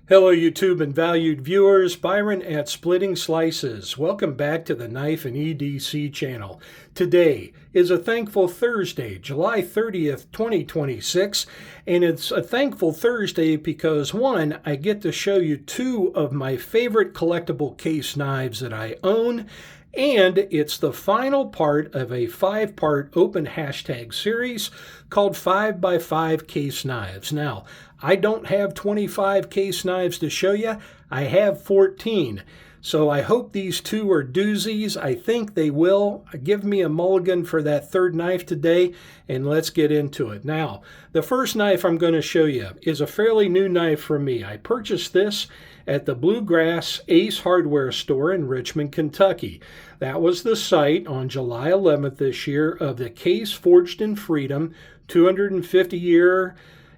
Hello YouTube and valued viewers, Byron at Splitting Slices. Welcome back to the Knife and EDC channel. Today is a thankful Thursday, July 30th, 2026, and it's a thankful Thursday because one, I get to show you two of my favorite collectible case knives that I own, and it's the final part of a 5-part open hashtag series called 5x5 Case Knives. Now, I don't have 25 case knives to show you. I have 14. So I hope these two are doozies. I think they will. Give me a mulligan for that third knife today, and let's get into it. Now, the first knife I'm going to show you is a fairly new knife for me. I purchased this at the Bluegrass Ace Hardware store in Richmond, Kentucky. That was the site on July 11th this year of the Case Forged in Freedom 250-year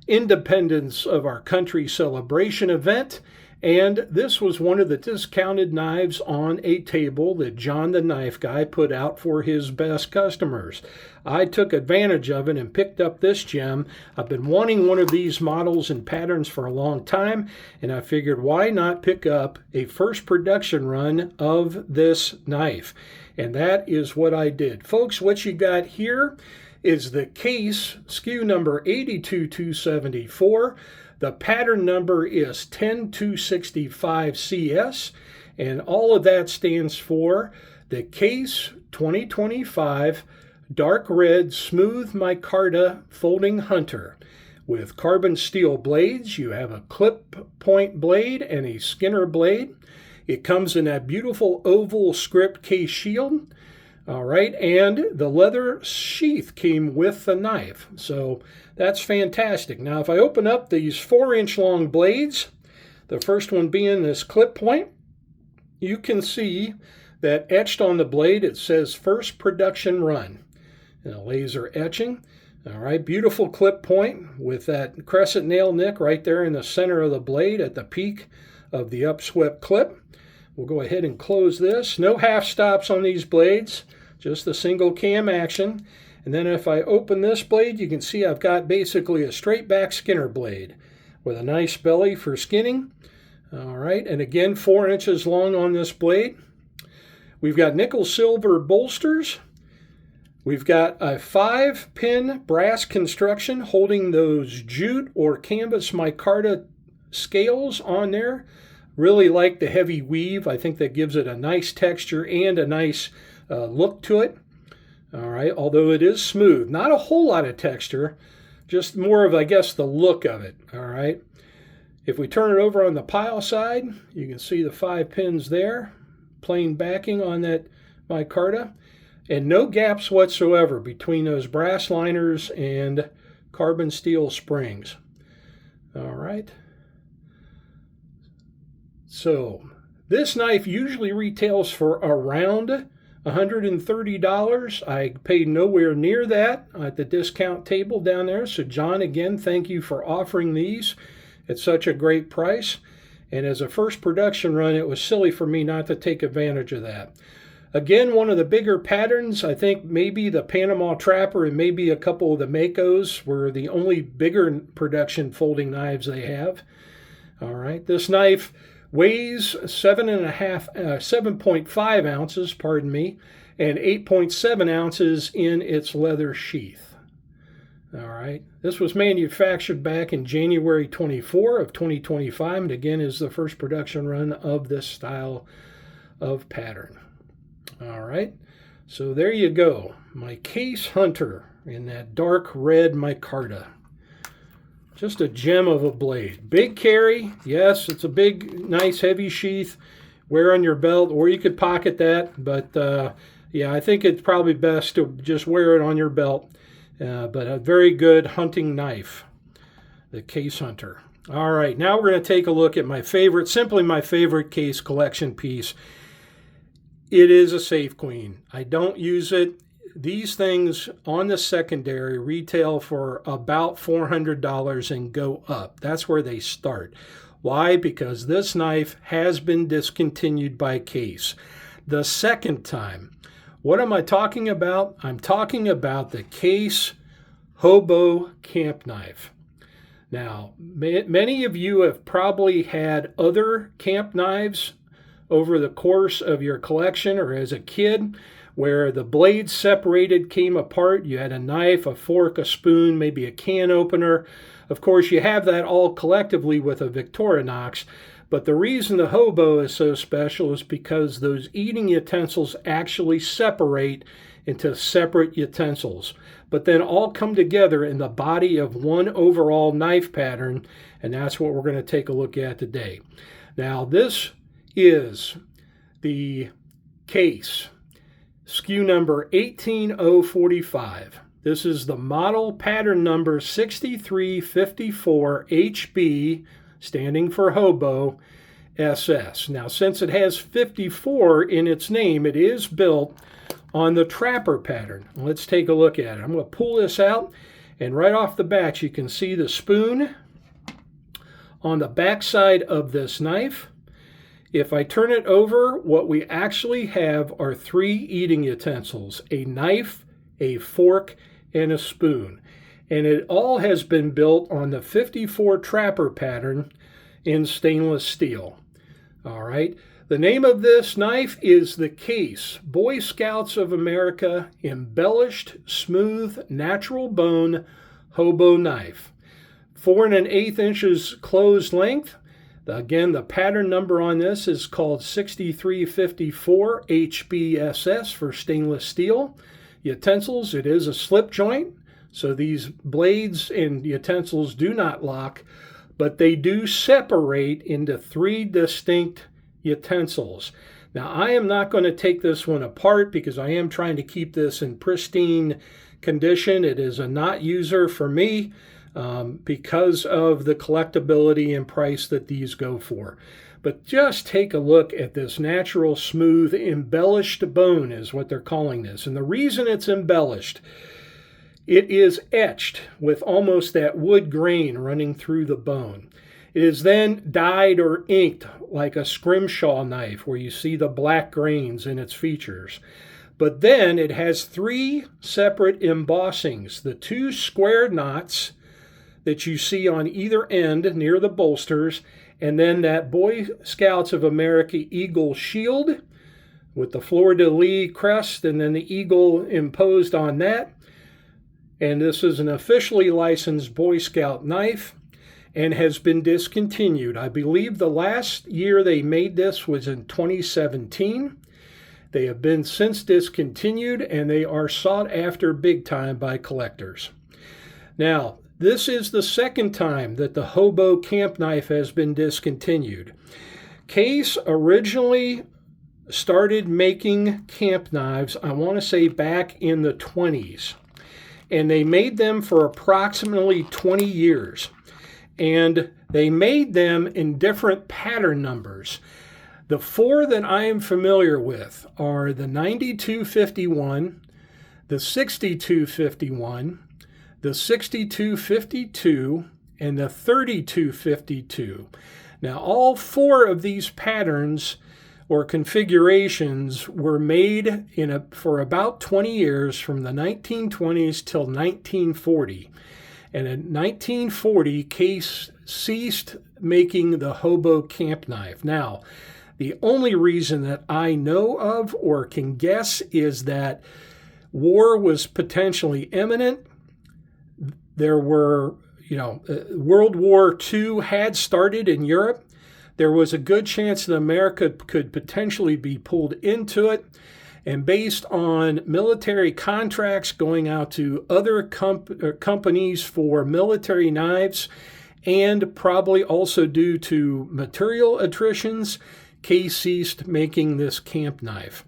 independence of our country celebration event, and this was one of the discounted knives on a table that John the Knife Guy put out for his best customers. I took advantage of it and picked up this gem. I've been wanting one of these models and patterns for a long time, and I figured why not pick up a first production run of this knife, and that is what I did. Folks, what you got here is the case SKU number 82274. The pattern number is 10265CS, and all of that stands for the Case 2025 Dark Red Smooth Micarta Folding Hunter. With carbon steel blades, you have a clip point blade and a Skinner blade. It comes in that beautiful oval script case shield. All right, and the leather sheath came with the knife, so that's fantastic. Now, if I open up these 4-inch long blades, the first one being this clip point, you can see that etched on the blade, it says first production run. And a laser etching. All right, beautiful clip point with that crescent nail nick right there in the center of the blade at the peak of the upswept clip. We'll go ahead and close this. No half stops on these blades, just the single cam action. And then if I open this blade, you can see I've got basically a straight back Skinner blade with a nice belly for skinning. All right, and again, 4 inches long on this blade. We've got nickel silver bolsters. We've got a 5-pin brass construction holding those jute or canvas micarta scales on there. Really like the heavy weave. I think that gives it a nice texture and a nice look to it. All right, although it is smooth. Not a whole lot of texture, just more of, I guess, the look of it. All right. If we turn it over on the pile side, you can see the 5 pins there. Plain backing on that micarta. And no gaps whatsoever between those brass liners and carbon steel springs. All right. So this knife usually retails for around $130. I paid nowhere near that at the discount table down there. So John, again, thank you for offering these at such a great price. And as a first production run, it was silly for me not to take advantage of that. Again, one of the bigger patterns, I think maybe the Panama Trapper and maybe a couple of the Makos were the only bigger production folding knives they have. All right, this knife weighs 7.5 ounces, pardon me, and 8.7 ounces in its leather sheath. All right, this was manufactured back in January 24 of 2025, and again is the first production run of this style of pattern. All right, so there you go, my Case Hunter in that dark red micarta. Just a gem of a blade. Big carry. Yes, it's a big, nice, heavy sheath. Wear on your belt, or you could pocket that. But, yeah, I think it's probably best to just wear it on your belt. But a very good hunting knife, the Case Hunter. All right, now we're going to take a look at my favorite, simply my favorite case collection piece. It is a Safe Queen. I don't use it. These things on the secondary retail for about $400 and go up. That's where they start. Why? Because this knife has been discontinued by Case. The second time. What am I talking about? I'm talking about the Case Hobo Camp Knife. Now, many of you have probably had other camp knives over the course of your collection or as a kid where the blades separated, came apart. You had a knife, a fork, a spoon, maybe a can opener. Of course, you have that all collectively with a Victorinox. But the reason the hobo is so special is because those eating utensils actually separate into separate utensils, but then all come together in the body of one overall knife pattern, and that's what we're going to take a look at today. Now, this is the case, SKU number 18045. This is the model pattern number 6354 HB, standing for hobo, SS. Now, since it has 54 in its name, it is built on the trapper pattern. Let's take a look at it. I'm going to pull this out, and right off the bat, you can see the spoon on the back side of this knife. If I turn it over, what we actually have are 3 eating utensils: a knife, a fork, and a spoon. And it all has been built on the 54 trapper pattern in stainless steel. All right. The name of this knife is the Case Boy Scouts of America Embellished Smooth Natural Bone Hobo Knife. 4 1/8 inches closed length. Again, the pattern number on this is called 6354 HBSS for stainless steel. Utensils, it is a slip joint, so these blades and utensils do not lock, but they do separate into 3 distinct utensils. Now, I am not going to take this one apart because I am trying to keep this in pristine condition. It is a not user for me because of the collectability and price that these go for. But just take a look at this natural, smooth, embellished bone is what they're calling this. And the reason it's embellished, it is etched with almost that wood grain running through the bone. It is then dyed or inked like a scrimshaw knife where you see the black grains in its features. But then it has 3 separate embossings. The 2 square knots that you see on either end near the bolsters, and then that Boy Scouts of America eagle shield with the fleur-de-lis crest and then the eagle imposed on that. And this is an officially licensed Boy Scout knife and has been discontinued. I believe the last year they made this was in 2017. They have been since discontinued, and they are sought after big time by collectors. Now, this is the second time that the hobo camp knife has been discontinued. Case originally started making camp knives, I want to say back in the 20s. And they made them for approximately 20 years. And they made them in different pattern numbers. The 4 that I am familiar with are the 9251, the 6251, the 6252, and the 3252. Now, all 4 of these patterns or configurations were made for about 20 years, from the 1920s till 1940. And in 1940, Case ceased making the hobo camp knife. Now, the only reason that I know of or can guess is that war was potentially imminent. There were, World War II had started in Europe. There was a good chance that America could potentially be pulled into it. And based on military contracts going out to other companies for military knives, and probably also due to material attritions, Case ceased making this camp knife.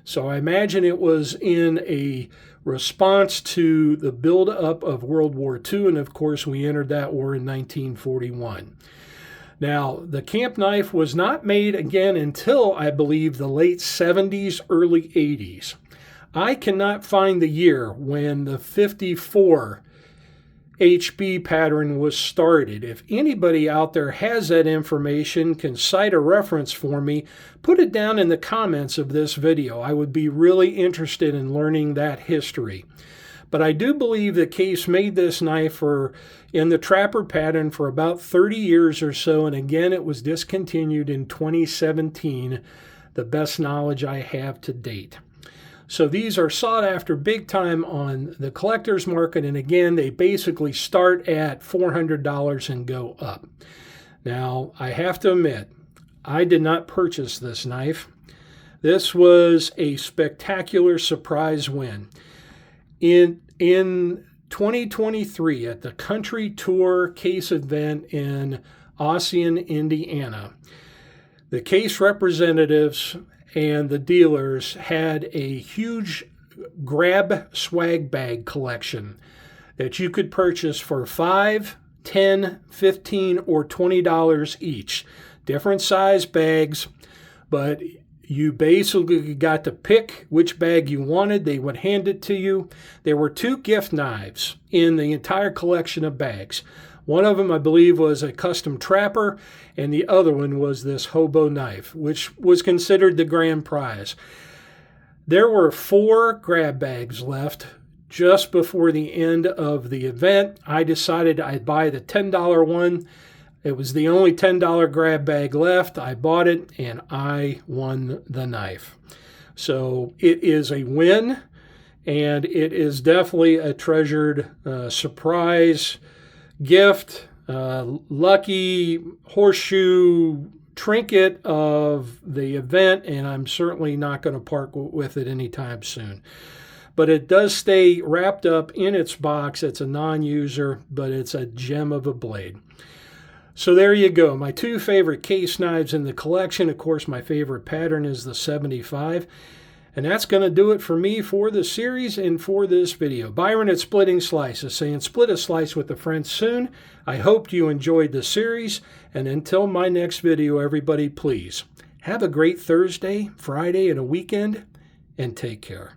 So I imagine it was in a response to the buildup of World War II, and of course we entered that war in 1941. Now, the camp knife was not made again until, I believe, the late 70s, early 80s. I cannot find the year when the 54 HB pattern was started. If anybody out there has that information, can cite a reference for me, put it down in the comments of this video. I would be really interested in learning that history. But I do believe that Case made this knife in the trapper pattern for about 30 years or so, and again it was discontinued in 2017, the best knowledge I have to date. So these are sought after big time on the collector's market, and again they basically start at $400 and go up. Now I have to admit, I did not purchase this knife. This was a spectacular surprise win. In 2023 at the Country Tour Case event in Ossian, Indiana, the Case representatives and the dealers had a huge grab swag bag collection that you could purchase for $5, $10, $15, or $20 each. Different size bags, but you basically got to pick which bag you wanted. They would hand it to you. There were 2 gift knives in the entire collection of bags. One of them, I believe, was a custom trapper, and the other one was this hobo knife, which was considered the grand prize. There were 4 grab bags left just before the end of the event. I decided I'd buy the $10 one. It was the only $10 grab bag left. I bought it, and I won the knife. So it is a win, and it is definitely a treasured surprise gift, lucky horseshoe trinket of the event, and I'm certainly not going to part with it anytime soon. But it does stay wrapped up in its box. It's a non-user, but it's a gem of a blade. So there you go, my 2 favorite Case knives in the collection. Of course, my favorite pattern is the 75. And that's going to do it for me for the series and for this video. Byron at Splitting Slices saying split a slice with a friend soon. I hope you enjoyed the series. And until my next video, everybody, please have a great Thursday, Friday, and a weekend, and take care.